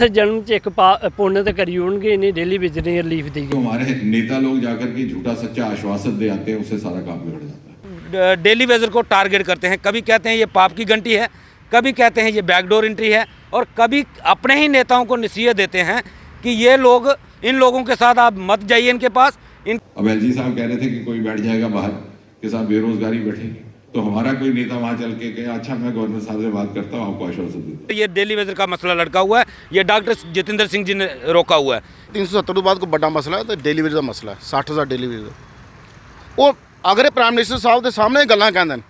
जन्म च एक पुण्य तो करी होंगे इन्हें डेली विजिटिंग रिलीफ दी तो हमारे नेता लोग जाकर के झूठा सच्चा आश्वासन दे आते हैं, उससे सारा काम बिगड़ जाता है। डेली वेजर को टारगेट करते हैं। कभी कहते हैं ये पाप की घंटी है, कभी कहते हैं ये बैकडोर एंट्री है, और कभी अपने ही नेताओं को नसीहत देते हैं कि ये लोग, इन लोगों के साथ आप मत जाइए इनके पास। अब एलजी साहब कह रहे थे कि कोई बैठ जाएगा बाहर के साथ बेरोजगारी बैठेगी, तो हमारा कोई नेता वहां चल के कहे अच्छा मैं गवर्नर साहब से बात करता हूँ, आपको आश्वासन देता हूँ। ये डेली वेजर का मसला लड़का हुआ है, ये डॉक्टर जितेंद्र सिंह जी ने रोका हुआ है। 370 ਤੋਂ ਬਾਅਦ ਕੋਈ ਵੱਡਾ ਮਸਲਾ ਹੈ ਤੇ ਡੇਲੀ ਵੇਜ ਦਾ ਮਸਲਾ ਹੈ। 60000 ਡੇਲੀ ਵੇਜ ਦਾ ਉਹ ਅਗਰ ਪ੍ਰਾਈਮ ਮਿਨਿਸਟਰ ਸਾਹਿਬ ਦੇ ਸਾਹਮਣੇ ਗੱਲਾਂ ਕਹਿੰਦੇ ਨੇ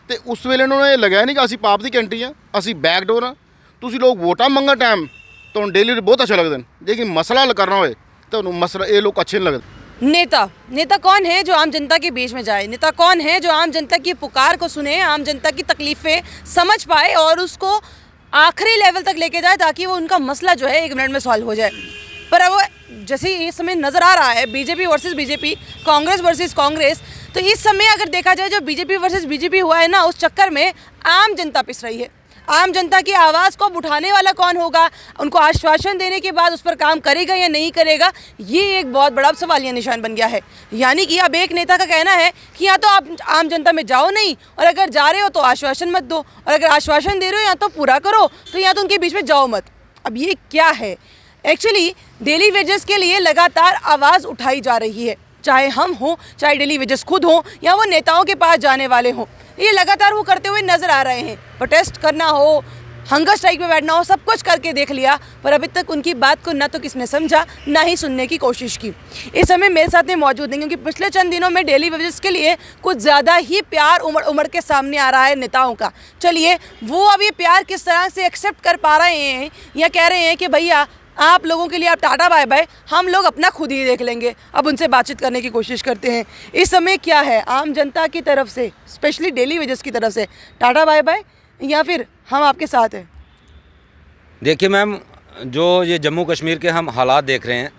ਤੇ ਉਸ ਵੇਲੇ ਉਹਨਾਂ ਨੂੰ ਇਹ ਲੱਗਿਆ ਨਹੀਂ ਕਿ ਅਸੀਂ ਪਾਪ ਦੀ ਕੰਟਰੀ ਆ, ਅਸੀਂ ਬੈਕਡੋਰ ਆ। ਤੁਸੀਂ ਲੋਕ ਵੋਟਾਂ ਮੰਗਣ ਟਾਈਮ ਤੁਹਾਨੂੰ ਡੇਲੀ ਵੇਜ ਬਹੁਤ ਅੱਛਾ ਲੱਗਦੇ ਨੇ, ਲੇਕਿਨ ਮਸਲਾ ਹੱਲ ਕਰਨਾ ਹੋਏ ਤੁਹਾਨੂੰ ਮਸਲਾ ਇਹ ਲੋਕ अच्छे नहीं लगते। नेता कौन है जो आम जनता के बीच में जाए? नेता कौन है जो आम जनता की पुकार को सुने, आम जनता की तकलीफ़ें समझ पाए और उसको आखिरी लेवल तक लेके जाए ताकि वो उनका मसला जो है 1 मिनट में सॉल्व हो जाए। पर अब जैसे इस समय नज़र आ रहा है BJP versus BJP, Congress versus Congress, तो इस समय अगर देखा जाए जो बीजेपी वर्सेस बीजेपी हुआ है ना, उस चक्कर में आम जनता पिस रही है। आम जनता की आवाज़ को अब उठाने वाला कौन होगा, उनको आश्वासन देने के बाद उस पर काम करेगा या नहीं करेगा, ये एक बहुत बड़ा सवालिया निशान बन गया है। यानी कि अब एक नेता का कहना है कि या तो आप आम जनता में जाओ नहीं, और अगर जा रहे हो तो आश्वासन मत दो, और अगर आश्वासन दे रहे हो या तो पूरा करो, तो या तो उनके बीच में जाओ मत। अब ये क्या है? एक्चुअली डेली वेजेस के लिए लगातार आवाज़ उठाई जा रही है, चाहे हम हों, चाहे डेली वेजेस खुद हों, या वो नेताओं के पास जाने वाले हों। ये लगातार वो करते हुए नज़र आ रहे हैं। प्रोटेस्ट करना हो, हंगर स्ट्राइक पे बैठना हो, सब कुछ करके देख लिया, पर अभी तक उनकी बात को ना तो किसने समझा, ना ही सुनने की कोशिश की। इस समय मेरे साथ में मौजूद नहीं, क्योंकि पिछले चंद दिनों में डेली वेजेस के लिए कुछ ज़्यादा ही प्यार उमड़ उमड़ के सामने आ रहा है नेताओं का। चलिए वो अब ये प्यार किस तरह से एक्सेप्ट कर पा रहे हैं, या कह रहे हैं कि भैया आप लोगों के लिए आप टाटा बाय बाय, हम लोग अपना खुद ही देख लेंगे। अब उनसे बातचीत करने की कोशिश करते हैं। इस समय क्या है आम जनता की तरफ से, स्पेशली डेली वेजेस की तरफ से, टाटा बाय बाय या फिर हम आपके साथ हैं? देखिए मैम, जो ये जम्मू कश्मीर के हम हालात देख रहे हैं,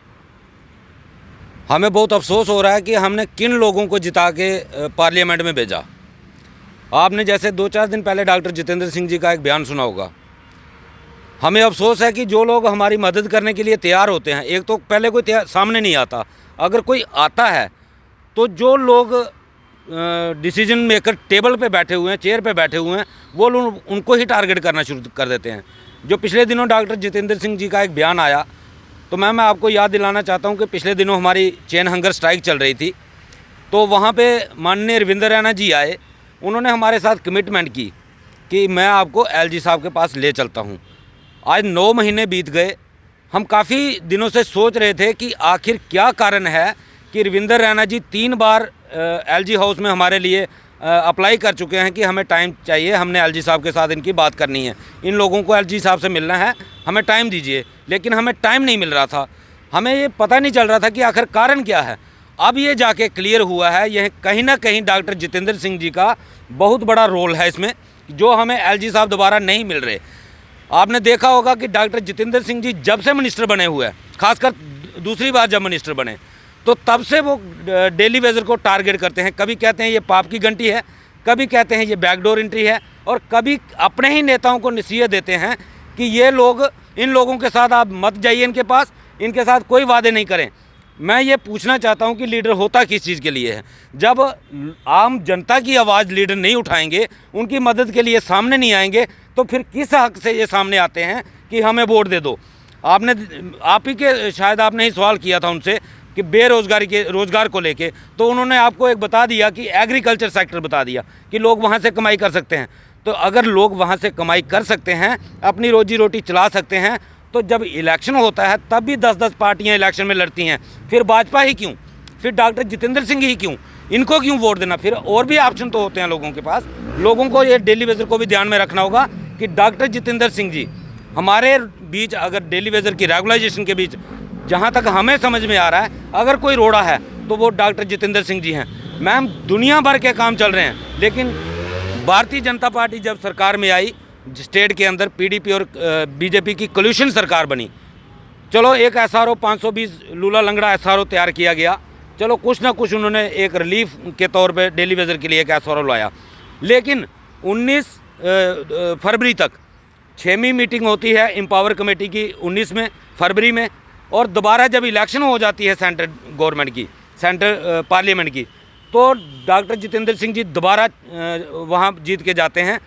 हमें बहुत अफसोस हो रहा है कि हमने किन लोगों को जिता के पार्लियामेंट में भेजा। आपने जैसे 2-4 दिन पहले डॉक्टर जितेंद्र सिंह जी का एक बयान सुना होगा। हमें अफसोस है कि जो लोग हमारी मदद करने के लिए तैयार होते हैं, एक तो पहले कोई सामने नहीं आता, अगर कोई आता है तो जो लोग डिसीजन मेकर टेबल पे बैठे हुए हैं, चेयर पे बैठे हुए हैं, वो लोग उनको ही टारगेट करना शुरू कर देते हैं। जो पिछले दिनों डॉक्टर जितेंद्र सिंह जी का एक बयान आया, तो मैं आपको याद दिलाना चाहता हूँ कि पिछले दिनों हमारी चेन हंगर स्ट्राइक चल रही थी, तो वहाँ पे माननीय रविंद्र रैना जी आए। उन्होंने हमारे साथ कमिटमेंट की कि मैं आपको एलजी साहब के पास ले चलता हूँ। आज 9 महीने बीत गए। हम काफ़ी दिनों से सोच रहे थे कि आखिर क्या कारण है कि रविंद्र रैना जी 3 बार एलजी हाउस में हमारे लिए अप्लाई कर चुके हैं कि हमें टाइम चाहिए, हमने एलजी साहब के साथ इनकी बात करनी है, इन लोगों को एलजी साहब से मिलना है, हमें टाइम दीजिए। लेकिन हमें टाइम नहीं मिल रहा था, हमें ये पता नहीं चल रहा था कि आखिर कारण क्या है। अब ये जाके क्लियर हुआ है, यह कहीं ना कहीं डॉक्टर जितेंद्र सिंह जी का बहुत बड़ा रोल है इसमें, जो हमें एलजी साहब दोबारा नहीं मिल रहे। आपने देखा होगा कि डॉक्टर जितेंद्र सिंह जी जब से मिनिस्टर बने हुए हैं, खासकर दूसरी बार जब मिनिस्टर बने, तो तब से वो डेली वेजर को टारगेट करते हैं। कभी कहते हैं ये पाप की घंटी है, कभी कहते हैं ये बैकडोर एंट्री है, और कभी अपने ही नेताओं को नसीहत देते हैं कि ये लोग, इन लोगों के साथ आप मत जाइए इनके पास, इनके साथ कोई वादे नहीं करें। मैं ये पूछना चाहता हूँ कि लीडर होता किस चीज़ के लिए है? जब आम जनता की आवाज़ लीडर नहीं उठाएंगे, उनकी मदद के लिए सामने नहीं आएंगे, तो फिर किस हक से ये सामने आते हैं कि हमें वोट दे दो? आप ही के शायद आपने ही सवाल किया था उनसे कि बेरोज़गारी के रोज़गार को लेके, तो उन्होंने आपको एक बता दिया कि एग्रीकल्चर सेक्टर बता दिया कि लोग वहाँ से कमाई कर सकते हैं। तो अगर लोग वहाँ से कमाई कर सकते हैं, अपनी रोजी रोटी चला सकते हैं, तो जब इलेक्शन होता है तब भी 10-10 पार्टियाँ इलेक्शन में लड़ती हैं। फिर भाजपा ही क्यों, फिर डॉक्टर जितेंद्र सिंह ही क्यों, इनको क्यों वोट देना? फिर और भी ऑप्शन तो होते हैं लोगों के पास। लोगों को ये डेली वेजर को भी ध्यान में रखना होगा कि डॉक्टर जितेंद्र सिंह जी हमारे बीच, अगर डेली वेजर की रेगुलाइजेशन के बीच जहाँ तक हमें समझ में आ रहा है, अगर कोई रोड़ा है तो वो डॉक्टर जितेंद्र सिंह जी हैं। मैम, दुनिया भर के काम चल रहे हैं, लेकिन भारतीय जनता पार्टी जब सरकार में आई, स्टेट के अंदर पीडीपी और बीजेपी की कोल्यूशन सरकार बनी, चलो एक SRO 520 लूला लंगड़ा SRO तैयार किया गया, चलो कुछ ना कुछ उन्होंने एक रिलीफ के तौर पे डेली वेजर के लिए एक SRO लाया। लेकिन 19 फरवरी तक 6वीं मीटिंग होती है एम्पावर कमेटी की 19 में फरवरी में, और दोबारा जब इलेक्शन हो जाती है सेंट्रल गवर्नमेंट की, सेंट्रल पार्लियामेंट की, तो डॉक्टर जितेंद्र सिंह जी दोबारा वहाँ जीत के जाते हैं।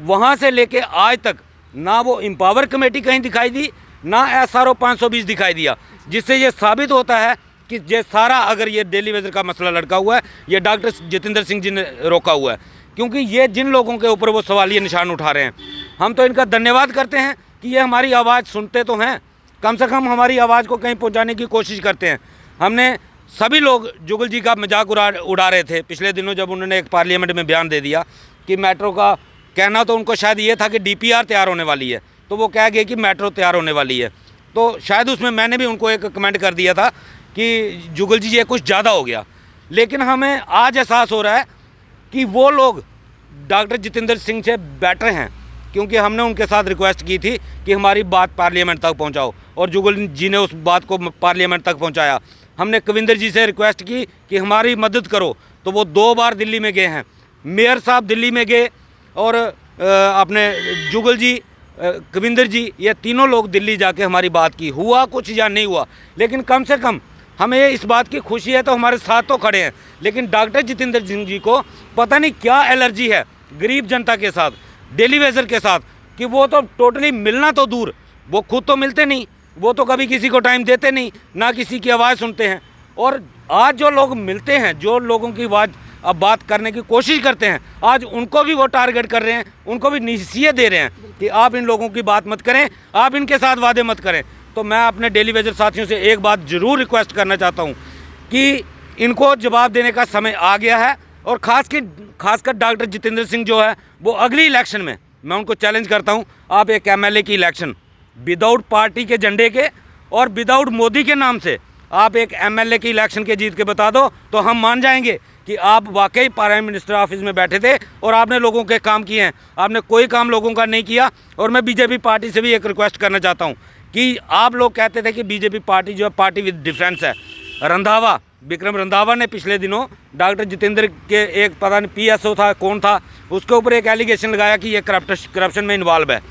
वहाँ से लेके आज तक ना वो एम्पावर कमेटी कहीं दिखाई दी, ना SRO 520 दिखाई दिया, जिससे ये साबित होता है कि ये सारा अगर ये डेली वेजर का मसला लड़का हुआ है, ये डॉक्टर जितेंद्र सिंह जी ने रोका हुआ है, क्योंकि ये जिन लोगों के ऊपर वो सवालिया निशान उठा रहे हैं, हम तो इनका धन्यवाद करते हैं कि ये हमारी आवाज़ सुनते तो हैं, कम से कम हमारी आवाज़ को कहीं पहुंचाने की कोशिश करते हैं। हमने सभी लोग जुगल जी का मजाक उड़ा रहे थे पिछले दिनों, जब उन्होंने एक पार्लियामेंट में बयान दे दिया कि मेट्रो का, कहना तो उनको शायद ये था कि DPR तैयार होने वाली है, तो वो कह गए कि मेट्रो तैयार होने वाली है। तो शायद उसमें मैंने भी उनको एक कमेंट कर दिया था कि जुगल जी ये कुछ ज़्यादा हो गया। लेकिन हमें आज एहसास हो रहा है कि वो लोग डॉक्टर जितेंद्र सिंह से बेटर हैं, क्योंकि हमने उनके साथ रिक्वेस्ट की थी कि हमारी बात पार्लियामेंट तक पहुंचाओ, और जुगल जी ने उस बात को पार्लियामेंट तक पहुंचाया। हमने कविंदर जी से रिक्वेस्ट की कि हमारी मदद करो, तो वो 2 बार दिल्ली में गए हैं, मेयर साहब दिल्ली में गए, और अपने जुगल जी, कविंदर जी, ये तीनों लोग दिल्ली जाके हमारी बात की। हुआ कुछ या नहीं हुआ, लेकिन कम से कम हमें इस बात की खुशी है तो हमारे साथ तो खड़े हैं। लेकिन डॉक्टर जितेंद्र सिंह जी को पता नहीं क्या एलर्जी है गरीब जनता के साथ, डेली वेजर के साथ, कि वो तो टोटली मिलना तो दूर, वो खुद तो मिलते नहीं, वो तो कभी किसी को टाइम देते नहीं, ना किसी की आवाज़ सुनते हैं। और आज जो लोग मिलते हैं, जो लोगों की आवाज़ अब बात करने की कोशिश करते हैं, आज उनको भी वो टारगेट कर रहे हैं, उनको भी नसीहत दे रहे हैं कि आप इन लोगों की बात मत करें, आप इनके साथ वादे मत करें। तो मैं अपने डेली वेजर साथियों से एक बात ज़रूर रिक्वेस्ट करना चाहता हूँ कि इनको जवाब देने का समय आ गया है, और खासकर डॉक्टर जितेंद्र सिंह जो है, वो अगली इलेक्शन में मैं उनको चैलेंज करता हूँ, आप एक MLA की इलेक्शन विदाउट पार्टी के झंडे के और विदाउट मोदी के नाम से आप एक MLA की इलेक्शन के जीत के बता दो, तो हम मान जाएंगे कि आप वाकई प्राइम मिनिस्टर ऑफिस में बैठे थे और आपने लोगों के काम किए हैं। आपने कोई काम लोगों का नहीं किया। और मैं बीजेपी पार्टी से भी एक रिक्वेस्ट करना चाहता हूँ कि आप लोग कहते थे कि बीजेपी पार्टी जो है पार्टी विद डिफरेंस है। रंधावा, विक्रम रंधावा ने पिछले दिनों डॉक्टर जितेंद्र के एक पता नहीं PSO था कौन था, उसके ऊपर एक एलिगेशन लगाया कि ये करप्शन में इन्वॉल्व है,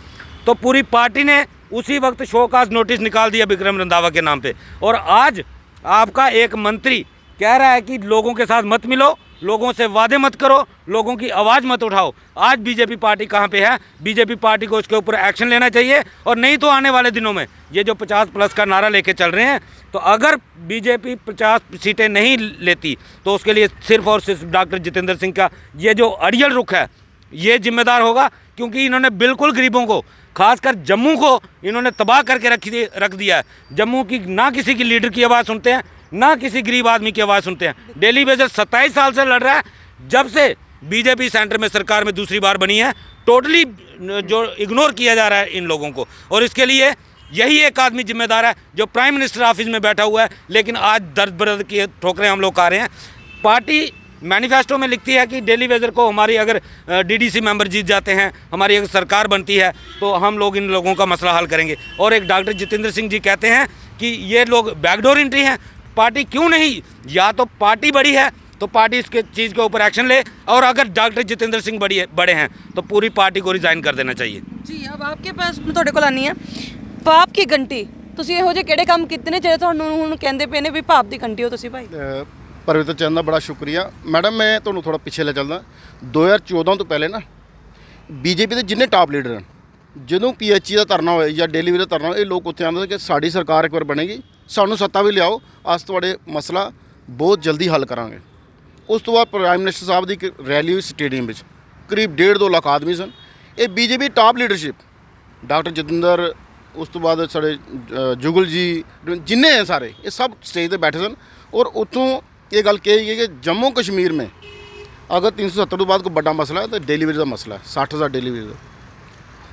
तो पूरी पार्टी ने उसी वक्त शोकाज नोटिस निकाल दिया विक्रम रंधावा के नाम पे। और आज आपका एक मंत्री कह रहा है कि लोगों के साथ मत मिलो, लोगों से वादे मत करो, लोगों की आवाज़ मत उठाओ। आज बीजेपी पार्टी कहाँ पे है? बीजेपी पार्टी को इसके ऊपर एक्शन लेना चाहिए, और नहीं तो आने वाले दिनों में ये जो 50+ का नारा लेके चल रहे हैं, तो अगर बीजेपी 50 सीटें नहीं लेती तो उसके लिए सिर्फ और सिर्फ डॉक्टर जितेंद्र सिंह का ये जो अड़ियल रुख है ये जिम्मेदार होगा, क्योंकि इन्होंने बिल्कुल गरीबों को, खासकर जम्मू को इन्होंने तबाह करके रख दिया है। जम्मू की ना किसी की लीडर की आवाज़ सुनते हैं, ना किसी गरीब आदमी की आवाज़ सुनते हैं। डेली वेजर 27 साल से लड़ रहा है, जब से बीजेपी सेंटर में सरकार में दूसरी बार बनी है। टोटली जो इग्नोर किया जा रहा है इन लोगों को, और इसके लिए यही एक आदमी जिम्मेदार है जो प्राइम मिनिस्टर ऑफिस में बैठा हुआ है। लेकिन आज दर्द बर्द की ठोकरें हम लोग खा रहे हैं। पार्टी मैनिफेस्टो में लिखती है कि डेली वेजर को हमारी अगर DDC मेंबर जीत जाते हैं, हमारी अगर सरकार बनती है, तो हम लोग इन लोगों का मसला हल करेंगे। और एक डॉक्टर जितेंद्र सिंह जी कहते हैं कि ये लोग बैकडोर एंट्री हैं। पार्टी क्यों नहीं? या तो पार्टी बड़ी है तो पार्टी इसके चीज़ के ऊपर एक्शन ले, और अगर डॉक्टर जितेंद्र सिंह बड़े हैं तो पूरी पार्टी को रिज़ाइन कर देना चाहिए। जी, अब आपके पास ਤੁਹਾਡੇ ਕੋਲ ਆਨੀ ਹੈ ਪਾਪ की घंटी। ਤੁਸੀਂ ਇਹੋ ਜਿਹੇ ਕਿਹੜੇ ਕੰਮ ਕੀਤੇ ਨੇ ਜਿਹੜੇ ਤੁਹਾਨੂੰ ਹੁਣ ਕਹਿੰਦੇ ਪਏ ਨੇ ਵੀ ਪਾਪ ਦੀ ਘੰਟੀ ਹੋ ਤੁਸੀਂ ਭਾਈ? ਪਰਵਿੰਦਰ ਚੰਦ ਦਾ ਬੜਾ ਸ਼ੁਕਰੀਆ। ਮੈਡਮ ਮੈਂ ਤੁਹਾਨੂੰ ਥੋੜਾ ਪਿੱਛੇ ਲੈ ਚੱਲਦਾ। 2014 ਤੋਂ ਪਹਿਲੇ ਨਾ ਬੀਜੇਪੀ ਦੇ ਜਿੰਨੇ ਟਾਪ ਲੀਡਰ ਹਨ, ਜਦੋਂ PHE ਦਾ ਧਰਨਾ ਹੋਇਆ ਜਾਂ ਡੇਲੀ ਦਾ ਧਰਨਾ ਹੋਇਆ, ਇਹ ਲੋਕ ਉੱਥੇ ਆਉਂਦੇ ਕਿ ਸਾਡੀ ਸਰਕਾਰ ਇੱਕ ਵਾਰ ਬਣੇਗੀ, ਸਾਨੂੰ ਸੱਤਾ ਵੀ ਲਿਆਓ, ਅੱਜ ਤੁਹਾਡੇ ਮਸਲਾ ਬਹੁਤ ਜਲਦੀ ਹੱਲ ਕਰਾਂਗੇ। ਉਸ ਤੋਂ ਬਾਅਦ ਪ੍ਰਾਈਮ ਮਿਨਿਸਟਰ ਸਾਹਿਬ ਦੀ ਇੱਕ ਰੈਲੀ ਹੋਈ ਸਟੇਡੀਅਮ ਵਿੱਚ, ਕਰੀਬ 1.5-2 ਲੱਖ ਆਦਮੀ ਸਨ। ਇਹ BJP top leadership, doctor Jatinder, ਉਸ ਤੋਂ ਬਾਅਦ ਸਾਡੇ जुगल जी, जिन्ने हैं सारे, ये सब स्टेज पे बैठे सन। और उतों ये गल कही गई कि जम्मू कश्मीर में अगर 370 तो बाद कोई बड़ा मसला है तो डिलीवरी का मसला है, 60,000 डिलीवरी का।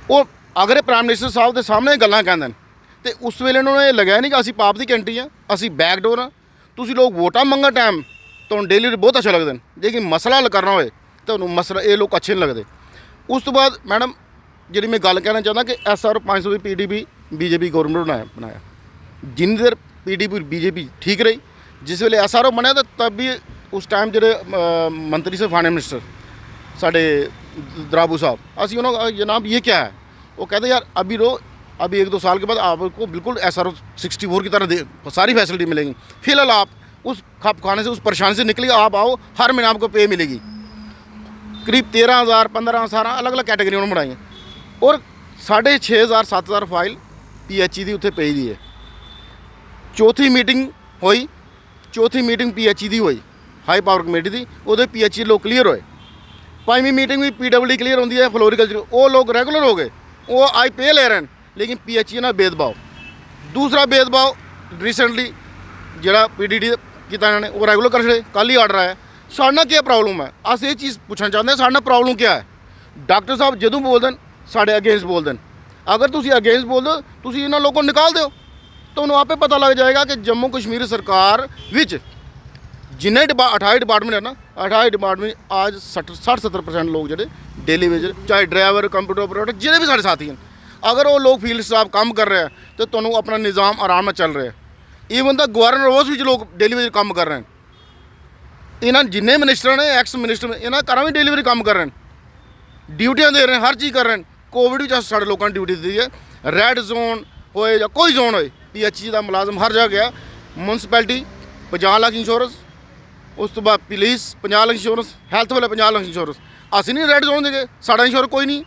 वो अगर प्राइम मिनिस्टर साहब के सामने गल्लां कहंदे तो उस वेले उन्होंने लगाया नहीं कि असी पाप की कैंटी हाँ, असी बैकडोर हाँ। तुसी लोग वोटां मंगण टाइम तो डिलीवरी बहुत अच्छा लगते हैं, लेकिन मसला हल करना होए तो मसला ये लोग अच्छे नहीं लगते। उस तो बाद मैडम जी मैं गल कहना चाहता कि SRO 520 PDP बीजेपी गवर्नमेंट ने बनाया। जिन्नी देर PDP बीजेपी ठीक रही, जिस वेले SRO बनया तो तब भी उस टाइम जो मंत्री से फाइनेंस मिनिस्टर साढ़े द्राबू साहब, असी उन्होंने जनाब ये क्या है, वो कहते यार अभी रो, अभी 1-2 साल के बाद आपको बिल्कुल SRO 64 की तरह सारी फैसिलिटी मिलेगी। फिलहाल आप उस खप खाने से, उस परेशानी से निकलिए, आप आओ, हर महीने आपको पे मिलेगी। करीब 13,000 15,000 अलग अलग कैटेगरी उन्होंने बनाई है और 6,500 7,000 फाइल PHE की उत्थे पई दी है। चौथी मीटिंग हुई, चौथी मीटिंग PHE की हुई, हाई पावर कमेटी की, वो PHE लोग क्लीयर होए। 5वीं मीटिंग भी PWD क्लीयर होती है, फ्लोरिकल्चर, वो लोग रेगुलर हो गए, वो आई पे ले रहे हैं, लेकिन PHE ना भेदभाव। दूसरा भेदभाव रिसेंटली ਜਿਹੜਾ PDD ਕੀਤਾ ਇਹਨਾਂ ਨੇ ਉਹ ਰੈਗੂਲਰ ਕਰ ਛੜੇ, ਕੱਲ੍ਹ ਹੀ ਆਰਡਰ ਆਇਆ। ਸਾਡੇ ਨਾਲ ਕੀ ਪ੍ਰੋਬਲਮ ਹੈ, ਅਸੀਂ ਇਹ ਚੀਜ਼ ਪੁੱਛਣਾ ਚਾਹੁੰਦੇ ਹਾਂ, ਸਾਡੇ ਨਾਲ ਪ੍ਰੋਬਲਮ ਕੀ ਹੈ। ਡਾਕਟਰ ਸਾਹਿਬ ਜਦੋਂ ਬੋਲਦੇ ਨੇ ਸਾਡੇ ਅਗੇਂਸਟ ਬੋਲਦੇ ਨੇ। ਅਗਰ ਤੁਸੀਂ ਅਗੇਂਸਟ ਬੋਲਦੇ ਹੋ, ਤੁਸੀਂ ਇਹਨਾਂ ਲੋਕਾਂ ਨੂੰ ਨਿਕਾਲ ਦਿਓ, ਤੁਹਾਨੂੰ ਆਪੇ ਪਤਾ ਲੱਗ ਜਾਏਗਾ ਕਿ ਜੰਮੂ ਕਸ਼ਮੀਰ ਸਰਕਾਰ ਵਿੱਚ ਜਿੰਨੇ 28 ਡਿਪਾਰਟਮੈਂਟ ਹੈ ਨਾ, 28 ਡਿਪਾਰਟਮੈਂਟ आज 60-70% लोग ਜਿਹੜੇ डेली वेजर, चाहे ड्राइवर, कंप्यूटर ऑपरेटर, जितने भी सारे साथी हैं, अगर वो लोग फील्ड स्टाफ काम कर रहे हैं तो ਤੁਹਾਨੂੰ अपना निज़ाम आराम ਨਾਲ ਚੱਲ ਰਿਹਾ। ਈਵਨ ਦਾ ਗਵਰਨਰ ਹਾਊਸ ਵਿੱਚ ਲੋਕ ਡਿਲੀਵਰੀ ਕੰਮ ਕਰ ਰਹੇ ਹਨ। ਇਹਨਾਂ ਜਿੰਨੇ ਮਿਨਿਸਟਰ ਨੇ, ਐਕਸ ਮਿਨਿਸਟਰ ਨੇ, ਇਹਨਾਂ ਘਰਾਂ ਵੀ ਡਿਲੀਵਰੀ ਕੰਮ ਕਰ ਰਹੇ ਨੇ, ਡਿਊਟੀਆਂ ਦੇ ਰਹੇ ਨੇ, ਹਰ ਚੀਜ਼ ਕਰ ਰਹੇ ਨੇ। ਕੋਵਿਡ ਵਿੱਚ ਸਾਡੇ ਲੋਕਾਂ ਨੂੰ ਡਿਊਟੀ ਦਿੱਤੀ ਹੈ। ਰੈੱਡ ਜ਼ੋਨ ਹੋਏ ਜਾਂ ਕੋਈ ਜ਼ੋਨ ਹੋਏ, PHE ਦਾ ਮੁਲਾਜ਼ਮ ਹਰ ਜਗ੍ਹਾ ਗਿਆ। ਮਿਊਨਸਿਪੈਲਿਟੀ 50 ਲੱਖ ਇੰਸ਼ੋਰੈਂਸ, ਉਸ ਤੋਂ ਬਾਅਦ ਪੁਲਿਸ 50 ਲੱਖ ਇੰਸ਼ੋਰੈਂਸ, ਹੈਲਥ ਵਾਲੇ 50 ਲੱਖ ਇੰਸ਼ੋਰੈਂਸ। ਅਸੀਂ ਨਹੀਂ ਰੈੱਡ ਜ਼ੋਨ ਦੇ ਗਏ, ਸਾਡਾ ਇੰਸ਼ੋਰੈਂਸ ਕੋਈ ਨਹੀਂ।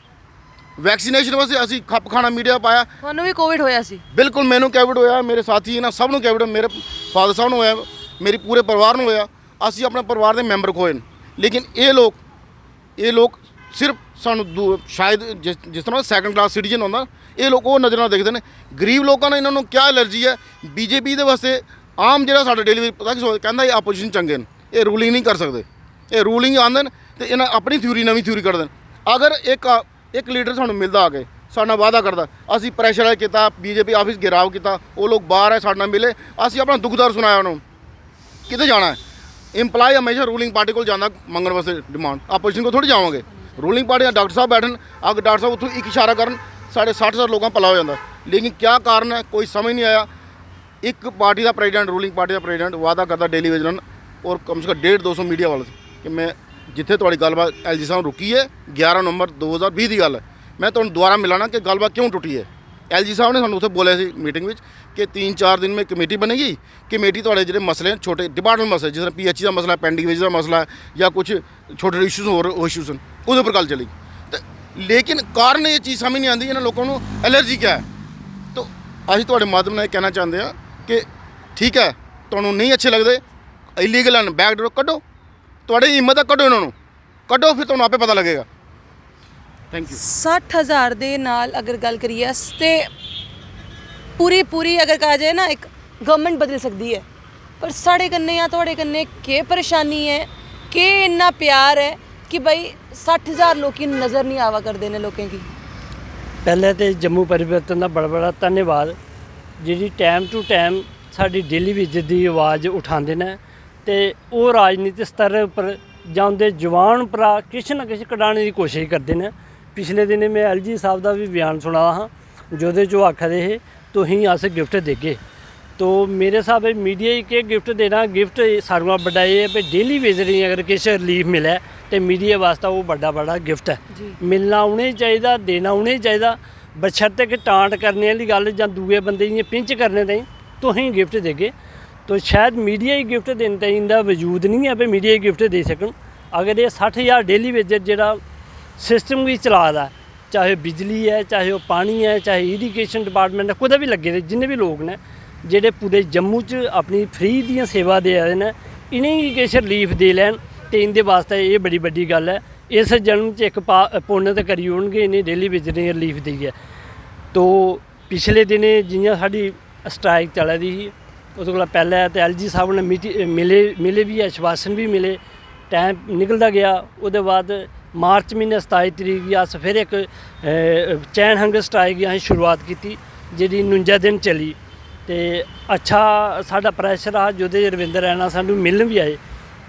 ਵੈਕਸੀਨੇਸ਼ਨ ਵਾਸਤੇ ਅਸੀਂ ਖੱਪ ਖਾਣਾ ਮੀਡੀਆ ਪਾਇਆ। ਤੁਹਾਨੂੰ ਵੀ ਕੋਵਿਡ ਹੋਇਆ ਸੀ? ਬਿਲਕੁਲ, ਮੈਨੂੰ ਕੋਵਿਡ ਹੋਇਆ, ਮੇਰੇ ਸਾਥੀ ਇਹਨਾਂ ਸਭ ਨੂੰ ਕੋਵਿਡ, ਮੇਰੇ ਫਾਦਰ ਸਾਹਿਬ ਨੂੰ ਹੋਇਆ, ਮੇਰੀ ਪੂਰੇ ਪਰਿਵਾਰ ਨੂੰ ਹੋਇਆ। ਅਸੀਂ ਆਪਣੇ ਪਰਿਵਾਰ ਦੇ ਮੈਂਬਰ ਖੋਏ ਨੇ। ਲੇਕਿਨ ਇਹ ਲੋਕ ਸਿਰਫ ਸਾਨੂੰ ਸ਼ਾਇਦ ਜਿਸ ਤਰ੍ਹਾਂ ਸੈਕੰਡ ਕਲਾਸ ਸਿਟੀਜ਼ਨ ਹੁੰਦਾ, ਇਹ ਲੋਕ ਉਹ ਨਜ਼ਰ ਨਾਲ ਦੇਖਦੇ ਨੇ। ਗਰੀਬ ਲੋਕਾਂ ਨੂੰ ਇਹਨਾਂ ਨੂੰ ਕੀ ਐਲਰਜੀ ਹੈ। BJP ਦੇ ਵਾਸਤੇ ਆਮ ਜਿਹੜਾ ਸਾਡਾ ਡੇਲੀ ਪਤਾ ਕੀ ਸੋਚ ਕਹਿੰਦਾ, ਇਹ ਆਪੋਜੀਸ਼ਨ ਚੰਗੇ ਨੇ, ਇਹ ਰੂਲਿੰਗ ਨਹੀਂ ਕਰ ਸਕਦੇ। ਇਹ ਰੂਲਿੰਗ ਆਉਂਦੇ ਨੇ ਅਤੇ ਇਹਨਾਂ ਆਪਣੀ ਥਿਊਰੀ, ਨਵੀਂ ਥਿਊਰੀ ਕੱਢਦੇ ਨੇ। ਅਗਰ ਇੱਕ ਲੀਡਰ ਸਾਨੂੰ ਮਿਲਦਾ ਆ ਕੇ ਸਾਡੇ ਨਾਲ ਵਾਅਦਾ ਕਰਦਾ, ਅਸੀਂ ਪ੍ਰੈਸ਼ਰਾਈਜ਼ ਕੀਤਾ, BJP ਆਫਿਸ ਘਿਰਾਵ ਕੀਤਾ, ਉਹ ਲੋਕ ਬਾਹਰ ਹੈ, ਸਾਡੇ ਨਾਲ ਮਿਲੇ, ਅਸੀਂ ਆਪਣਾ ਦੁੱਖਦਾਰ ਸੁਣਾਇਆ ਉਹਨਾਂ ਨੂੰ। ਕਿਤੇ ਜਾਣਾ ਹੈ, ਇੰਪਲਾਈ ਹਮੇਸ਼ਾ ਰੂਲਿੰਗ ਪਾਰਟੀ ਕੋਲ ਜਾਂਦਾ ਮੰਗਣ ਵਾਸਤੇ ਡਿਮਾਂਡ, ਆਪੋਜੀਸ਼ਨ ਕੋਲ ਥੋੜ੍ਹੀ ਜਾਵਾਂਗੇ। ਰੂਲਿੰਗ ਪਾਰਟੀ ਦਾ ਡਾਕਟਰ ਸਾਹਿਬ ਬੈਠਣ, ਅਗਰ ਡਾਕਟਰ ਸਾਹਿਬ ਉੱਥੋਂ ਇੱਕ ਇਸ਼ਾਰਾ ਕਰਨ, ਸਾਡੇ 60,000 ਲੋਕਾਂ ਭਲਾ ਹੋ ਜਾਂਦਾ। ਲੇਕਿਨ ਕਿਆ ਕਾਰਨ ਹੈ, ਕੋਈ ਸਮਝ ਨਹੀਂ ਆਇਆ। ਇੱਕ ਪਾਰਟੀ ਦਾ ਪ੍ਰੈਜ਼ੀਡੈਂਟ, ਰੂਲਿੰਗ ਪਾਰਟੀ ਦਾ ਪ੍ਰੈਜ਼ੀਡੈਂਟ ਵਾਅਦਾ ਕਰਦਾ ਡੇਲੀ ਵੇਜ ਨਾਲ, ਔਰ ਕਮ ਸੇ ਕਮ 150-200 ਮੀਡੀਆ ਵਾਲੇ ਕਿ ਮੈਂ ਜਿੱਥੇ ਤੁਹਾਡੀ ਗੱਲਬਾਤ LG ਸਾਹਿਬ ਰੁਕੀ ਹੈ 11 ਨਵੰਬਰ 2020 ਦੀ ਗੱਲ ਹੈ, ਮੈਂ ਤੁਹਾਨੂੰ ਦੁਬਾਰਾ ਮਿਲਾਣਾ ਕਿ ਗੱਲਬਾਤ ਕਿਉਂ ਟੁੱਟੀ ਹੈ। LG ਸਾਹਿਬ ਨੇ ਸਾਨੂੰ ਉੱਥੇ ਬੋਲਿਆ ਸੀ ਮੀਟਿੰਗ ਵਿੱਚ ਕਿ 3-4 ਦਿਨ ਵਿੱਚ ਕਮੇਟੀ ਬਣੇਗੀ। ਕਮੇਟੀ ਤੁਹਾਡੇ ਜਿਹੜੇ ਮਸਲੇ ਛੋਟੇ ਡਿਪਾਰਟਮੈਂਟ ਮਸਲੇ, ਜਿਸ ਤਰ੍ਹਾਂ PHE ਦਾ ਮਸਲਾ, ਪੈਂਡਿੰਗ ਵੇਜ ਦਾ ਮਸਲਾ ਜਾਂ ਕੁਝ ਛੋਟੇ ਇਸ਼ੂਜ਼ ਹੋਰ ਇਸ਼ੂਜ਼ ਹਨ, ਉਹਦੇ ਉੱਪਰ ਗੱਲ ਚੱਲੇਗੀ। ਤੇ ਲੇਕਿਨ ਕਾਰਨ ਇਹ ਚੀਜ਼ ਸਮਝ ਨਹੀਂ ਆਉਂਦੀ ਇਹਨਾਂ ਲੋਕਾਂ ਨੂੰ ਐਲਰਜੀ ਕਿਆ ਹੈ। ਤਾਂ ਅਸੀਂ ਤੁਹਾਡੇ ਮਾਧਿਅਮ ਨਾਲ ਇਹ ਕਹਿਣਾ ਚਾਹੁੰਦੇ ਹਾਂ ਕਿ ਠੀਕ ਹੈ, ਤੁਹਾਨੂੰ ਨਹੀਂ ਅੱਛੇ ਲੱਗਦੇ, ਇਲੀਗਲ ਹਨ, ਬੈਕਡੋਰ ਕੱਢੋ, ਤੁਹਾਡੀ ਹਿੰਮਤ ਹੈ, ਕੱਢੋ ਇਹਨਾਂ ਨੂੰ, ਕੱਢੋ, ਫਿਰ ਤੁਹਾਨੂੰ ਆਪੇ ਪਤਾ ਲੱਗੇਗਾ। Thank you. 60,000 ਦੇ ਨਾਲ ਅਗਰ ਗੱਲ ਕਰੀਏ ਤੇ ਪੂਰੀ ਅਗਰ ਕਹਾ ਜਾਏ ਨਾ, ਇੱਕ ਗਵਰਨਮੈਂਟ ਬਦਲ ਸਕਦੀ ਹੈ, ਪਰ ਸਾਡੇ ਕੰਨੇ ਜਾਂ ਤੁਹਾਡੇ ਕੰਨੇ ਕੀ ਪਰੇਸ਼ਾਨੀ ਹੈ, ਕਿ ਇੰਨਾ ਪਿਆਰ ਹੈ ਕਿ ਭਾਈ 60,000 ਲੋਕੀ ਨਜ਼ਰ ਨਹੀਂ ਆਵਾ ਕਰਦੇ ਨੇ ਲੋਕਾਂ ਕੀ। ਪਹਿਲੇ ਤੇ ਜੰਮੂ ਪਰਿਵਰਤਨ ਦਾ ਬੜਾ ਧੰਨਵਾਦ, ਜਿਹੜੀ ਟਾਈਮ ਟੂ ਟਾਈਮ ਸਾਡੀ ਡੇਲੀ ਵਿਜਿਟ ਦੀ ਆਵਾਜ਼ ਉਠਾਉਂਦੇ ਨੇ ਤੇ ਉਹ ਰਾਜਨੀਤਿਕ ਸਤਰ ਉੱਪਰ ਜਾਂਦੇ ਜਵਾਨ ਭਰਾ ਕਿਸੇ ਨਾ ਕਿਸੇ ਕਢਾਉਣ ਦੀ ਕੋਸ਼ਿਸ਼ ਕਰਦੇ ਨੇ। ਪਿਛਲੇ ਦਿਨ ਮੈਂ LG ਸਾਹਿਬ ਦਾ ਵੀ ਬਿਆਨ ਸੁਣਾ ਹਾਂ, ਜਿਹਦੇ 'ਚ ਆਖਦੇ ਇਹ ਤੁਸੀਂ ਅਸ ਗਿਫਟ ਦੇਗੇ। तो मेरे हिसाब से मीडिया ही के गिफ्ट देना, गिफ्ट सारे बड़ा ये है भी डेली विजिट अगर किसी रिलीफ मिले तो मीडिया वास्ते वो बड़ा गिफ्ट है। मिलना उन्हें चाहिए, देना उन्हें चाहिए, बशर्ते कि टांट करने वाली गल जां दूए बंदे दी पिंच करने ताईं तो ही गिफ्ट देगे। तो शायद मीडिया ही गिफ्ट देने ताईं इनका वजूद नहीं है भी मीडिया ही गिफ्ट दे सकन। अगर ये 60,000 डेली विजिट जो सिस्टम भी चला दा, चाहे बिजली है, चाहे वो पानी है, चाहे इरीगेशन डिपार्टमेंट है, कुदै भी लगे दे जिन्ने भी लोग ने ਜਿਹੜੇ पूरे जम्मू च अपनी फ्री दी सेवा दे रहे हैं, इन्हें गी किश रिलीफ दे लैन तो इनके वास्ते ये बड़ी वड्डी गल है। इस जन्म च एक पुण्य तो करी होणगे इन्हें डेली विजिट रिलीफ दी है। तो पिछले दिन जियां साडी स्ट्राइक चला दी ही, उस कोला पहले तो LG साहब ने मिले भी, आश्वासन भी मिले, टाइम निकलता गया। उसदे बाद मार्च महीने 27 तरीक गी अस फिर एक चैन हंगर स्ट्राइक की असीं शुरुआत की, जिहड़ी 49 दिन चली। तो अच्छा साडा प्रैशर रहा, जोदे रविंदर रैना सानू मिलन भी आए।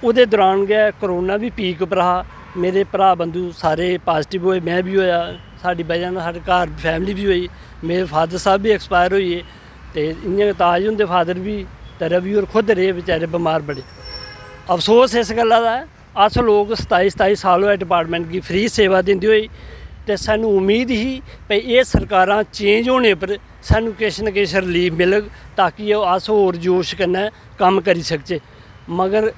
उहदे दौरान गै करोना भी पीक पर रहा, मेरे भरा बंधु सारे पॉजिटिव होए, मैं भी होया, साडी वजह नाल साडे घर फैमिली भी होई, मेरे फादर साहब भी एक्सपायर होइए। तो इ'यां ताज हुंदे फादर भी ते रवि होर खुद रेह् बेचारे बमार बड़े। अफसोस इस गल्ला दा है, अस लोग 27 साल होए डिपार्टमेंट की फ्री सेवा दिंदे होई तो सानू उम्मीद ही भई ये सरकारां चेंज होने पर सानू किश न किश रिलीफ मिलग ताकि अस होर जोश कन्नै कम्म करी सकचै। मगर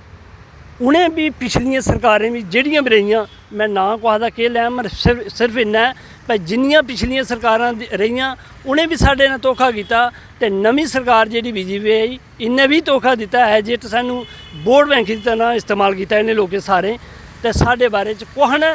उ'नें भी पिछलियां सरकारें भी जेह्ड़ियां भी रहियां, मैं नां कुसै दा केह् लैं, मगर सिर्फ इन्ना ऐ भाई जिन्नियां पिछलियां सरकारां रहियां उ'नें भी साढ़े नाल धोखा कीता ते नमीं सरकार जेह्ड़ी बीजेपी आई इन्नै भी धोखा दित्ता है जे सानू वोट बैंक दी तरह इस्तेमाल कीता इन्हें लोकें सारें ते साढ़े बारे च कुसै ने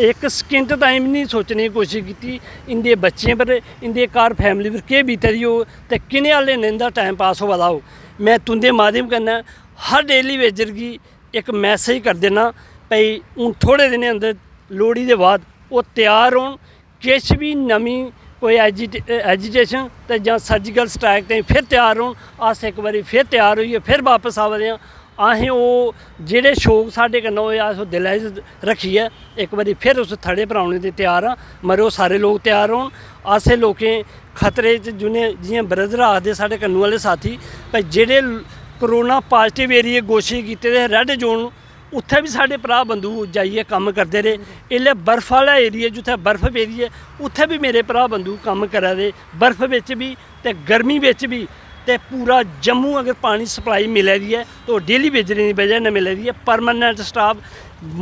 इक सकिंट टाइम नहीं सोचने की कोशिश की इंदे बच्चें पर इंदे घर फैमिली पर केह् बीता दी हो ते किने हाले ने इंदा टाइम पास होआ दा हो। मैं तुंदे माध्यम कन्नै हर डेली वेजर की एक मैसेज कर देना भाई हूँ थोड़े दिनें अंदर लोहड़ी दे बाद वो तैयार होन, किश भी नमीं कोई एजिटेशन ते जां सर्जिकल स्ट्राइक ताईं फिर तैयार होन। अस एक बारी फिर तैयार होइए फिर वापस आवा दे आं। असें ओह् जेह्ड़े शौक साढ़े कन्नै होए अस ओह् दिलै च रखियै एक बारी फिर उस थड़े पर औने दे तैयार आं। मगर ओह् सारे लोग तैयार होन। असें लोकें खतरे च जि'यां ब्रदर आखदे साढ़े कन्नू आह्ले साथी भाई जेह्ड़े कोरोना पॉजिटिव एरिया घोशित कीते दे रेड जोन उत्थे भी साढ़े भरा बंधु जाइए कम्म करते रहे। इल्ले बर्फ वाला एरिया जित्थे बर्फ पेदी है उत्थे भी मेरे भरा बंधु कम्म करा दे, बर्फ बिच भी ते गर्मी बिच भी। ते पूरा जम्मू अगर पानी सप्लाई मिले दी है तो डेली बेजरें की वजह ने मिले दी है। परमानेंट स्टाफ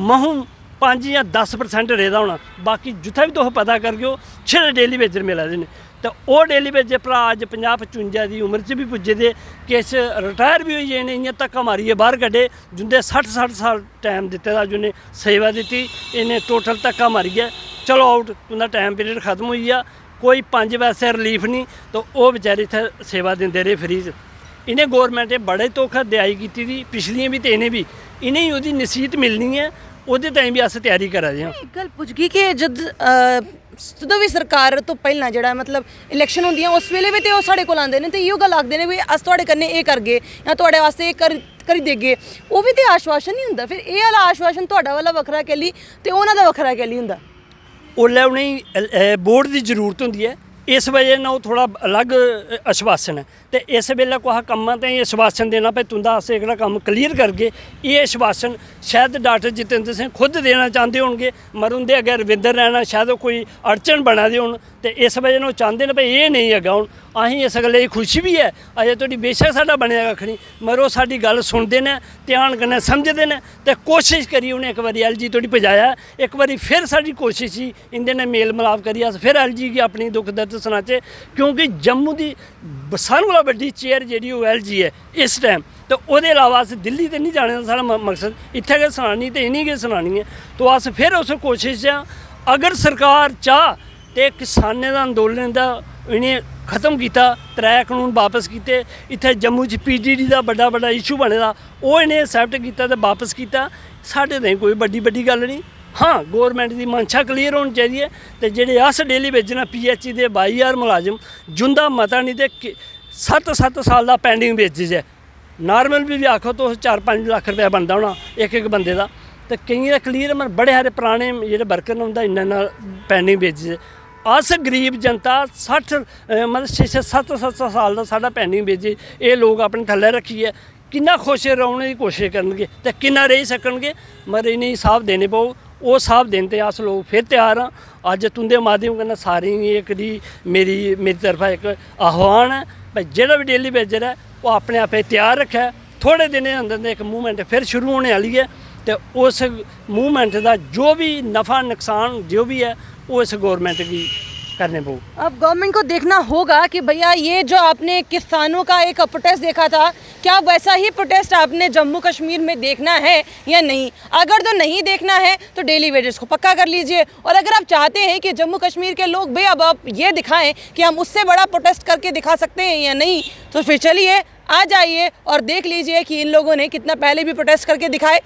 महूं 5 या 10% रेहदा होना, बाकी जित्थे भी तुस पता करगे छड़े डेली बेजर मिला दे ने। तो ओह् डेली बेजर भरा अज 50-55 की उम्र च भी पुज्जे दे, किश रिटायर भी होई गे ने, इ'यां धक्का मारियै बाहर कड्ढे जिंदे 60-60 साल टाइम दित्ते दा जिन्हें सेवा दित्ती इन्हें टोटल धक्का मारियै चलो आउट, तुंदा टाइम पीरियड खत्म होई गया, कोई 5 पैसे रिलीफ नहीं। तो वह बेचारे इत्थै सेवा दिंदे रेह् फ्री च। इन्हें गौरमेंट बड़े धोखा दयाई कीती दी, पिछलियां भी ते इन्हें भी, इन्हें ओह्दी नसीहत मिलनी है, ਉਹਦੇ ਤਾਈਂ ਵੀ ਅਸੀਂ ਤਿਆਰੀ ਕਰਾ ਰਹੇ ਹਾਂ। ਇੱਕ ਗੱਲ ਪੁੱਛ ਗਈ ਕਿ ਜਦ ਜਦੋਂ ਵੀ ਸਰਕਾਰ ਤੋਂ ਪਹਿਲਾਂ ਜਿਹੜਾ ਮਤਲਬ ਇਲੈਕਸ਼ਨ ਹੁੰਦੀਆਂ ਉਸ ਵੇਲੇ ਵੀ ਤੇ ਉਹ ਸਾਡੇ ਕੋਲ ਆਉਂਦੇ ਨੇ ਤੇ ਇਹੋ ਗੱਲ ਆਖਦੇ ਨੇ ਵੀ ਅਸੀਂ ਤੁਹਾਡੇ ਕੰਨੇ ਇਹ ਕਰਗੇ ਜਾਂ ਤੁਹਾਡੇ ਵਾਸਤੇ ਇਹ ਕਰੀ ਦੇਗੇ, ਉਹ ਵੀ ਤੇ ਆਸ਼ਵਾਸਨ ਨਹੀਂ ਹੁੰਦਾ। ਫਿਰ ਇਹ ਵਾਲਾ ਆਸ਼ਵਾਸਨ ਤੁਹਾਡਾ ਵਾਲਾ ਵੱਖਰਾ ਕਹਿ ਲਈ ਤੇ ਉਹਨਾਂ ਦਾ ਵੱਖਰਾ ਕਹਿ ਲਈ ਹੁੰਦਾ। ਉਹਲੇ ਉन्हें बोर्ड की जरूरत होंगी है, इस वजह ना थोड़ा अलग आश्वासन है। तो इस वेले कुछ कम्मां ताईं आश्वासन देना भाई तुंदा अस एकड़ा कम्म क्लीयर करगे, ये आश्वासन शायद डॉक्टर जितेंद्र सिंह खुद देना चाहते होंगे, मगर उंदे अगर रविंदर रैना शायद कोई अड़चन बना दे होन। तो इस वजह ना चाहते हैं भाई ये नहीं है हूँ। असीं इस गल्लै दी खुशी भी है अजे तोड़ी बेशक साडा बनेआ कक्ख नहीं, मगर वो साडी गल सुनते हैं, ध्यान कन्नै समझते हैं तो कोशिश करी उन्हें एक बारी LG तोड़ी पजाया। एक बारी फिर साडी कोशिश ही इंदे ने मेल मिलाप करियै अस फिर LG गी अपनी दुख दर्द सनाचे, क्योंकि जम्मू की सारें कोला बड्डी चेयर जी LG है इस टाइम। तो वो अलावा अस दिल्ली तो नहीं जाने का सारा मकसद, इत्थै गै सनानी तो इन्हीं गै सनानी है। तो अस फिर उस कोशिश अगर सरकार चाह तो किसानें का अंदोलन का इन्हें खत्म किया, 3 कानून वापस किए, इत्थे जम्मू च PDD का बड़ा इशू बने दा वो इन्हें एक्सैप्ट किया तो वापस किया। साढ़े ताईं कोई बड़ी गल नहीं। हाँ गौरमेंट की मंशा क्लीयर होनी चाहिए। तो जेडे अस डेली बेचना PHE के 22,000 मुलाजम जिंदा मता नहीं तो 7 साल का पेंडिंग बेचिज है। नॉर्मल भी आखो तो 4-5 लाख रुपया बनता होना एक बंदे का। तो कई का क्लीयर मगर बड़े सारे पुराने जो वर्कर ने उनका इन्ना पेंडिंग बेचिज। अस गरीब जनता 60 मतलब 6-7 साल का साढ़ा पेंडिंग बेची, ये लोग अपने थल्ले रखिए किन्ना खुश रौने की कोशिश करनगे तो किन्ना रही सकणगे। मगर इन्हें साफ देने पौ, वो साफ देने अस लोग फिर तैयार हाँ। अज तुंदे माध्यम कन्नै सारें एक मेरी तरफा एक आह्वान है भाई जेह्ड़ा भी डेली बेजर है वो अपने आप तैयार रखे। थोड़े दिनें अंदर एक मूवमेंट फिर शुरू होने वाली है। तो उस मूवमेंट का जो भी नफ़ा नुकसान जो भी है वो इस गवर्नमेंट की करने पो। अब गवर्नमेंट को देखना होगा कि भैया ये जो आपने किसानों का एक प्रोटेस्ट देखा था, क्या वैसा ही प्रोटेस्ट आपने जम्मू कश्मीर में देखना है या नहीं। अगर तो नहीं देखना है तो डेली वेजेस को पक्का कर लीजिए, और अगर आप चाहते हैं कि जम्मू कश्मीर के लोग भाई अब आप ये दिखाएं कि हम उससे बड़ा प्रोटेस्ट करके दिखा सकते हैं या नहीं, तो फिर चलिए आ जाइए और देख लीजिए कि इन लोगों ने कितना पहले भी प्रोटेस्ट करके दिखाए,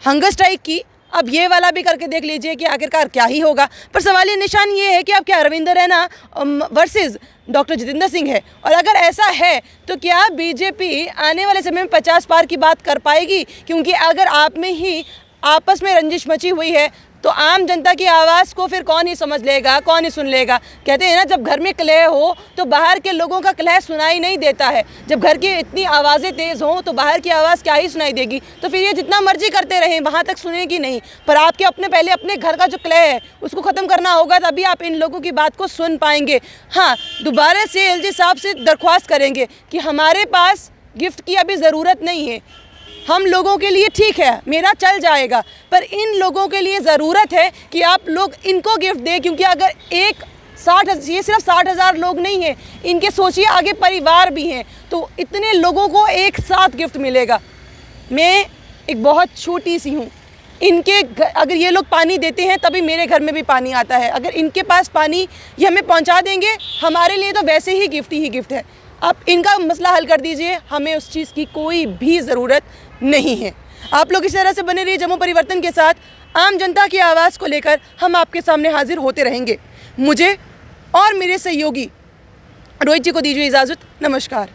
हंगर स्ट्राइक की, अब ये वाला भी करके देख लीजिए कि आखिरकार क्या ही होगा। पर सवाल ये निशान ये है कि अब क्या रविंदर रैना वर्सेस डॉक्टर जितेंद्र सिंह है, और अगर ऐसा है तो क्या बीजेपी आने वाले समय में 50 पार की बात कर पाएगी। क्योंकि अगर आप में ही आपस में रंजिश मची हुई है तो आम जनता की आवाज़ को फिर कौन ही समझ लेगा, कौन ही सुन लेगा। कहते हैं ना, जब घर में कलह हो तो बाहर के लोगों का कलह सुनाई नहीं देता है। जब घर की इतनी आवाज़ें तेज़ हों तो बाहर की आवाज़ क्या ही सुनाई देगी। तो फिर ये जितना मर्जी करते रहें, वहाँ तक सुनेगी नहीं। पर आपके पहले अपने घर का जो कलह है उसको ख़त्म करना होगा, तभी आप इन लोगों की बात को सुन पाएंगे। हाँ, दोबारा से एलजी साहब से दरख्वास्त करेंगे कि हमारे पास गिफ्ट की अभी ज़रूरत नहीं है। हम लोगों के लिए ठीक है, मेरा चल जाएगा, पर इन लोगों के लिए ज़रूरत है कि आप लोग इनको गिफ्ट दें। क्योंकि अगर ये सिर्फ 60,000 लोग नहीं हैं, इनके सोचिए आगे परिवार भी हैं, तो इतने लोगों को एक साथ गिफ्ट मिलेगा। मैं एक बहुत छोटी सी हूँ, इनके अगर ये लोग पानी देते हैं तभी मेरे घर में भी पानी आता है। अगर इनके पास पानी ये हमें पहुँचा देंगे, हमारे लिए तो वैसे ही गिफ्ट है। आप इनका मसला हल कर दीजिए, हमें उस चीज़ की कोई भी ज़रूरत नहीं है। आप लोग इस तरह से बने रहिए जम्मू परिवर्तन के साथ। आम जनता की आवाज़ को लेकर हम आपके सामने हाजिर होते रहेंगे। मुझे और मेरे सहयोगी रोहित जी को दीजिए इजाज़त। नमस्कार।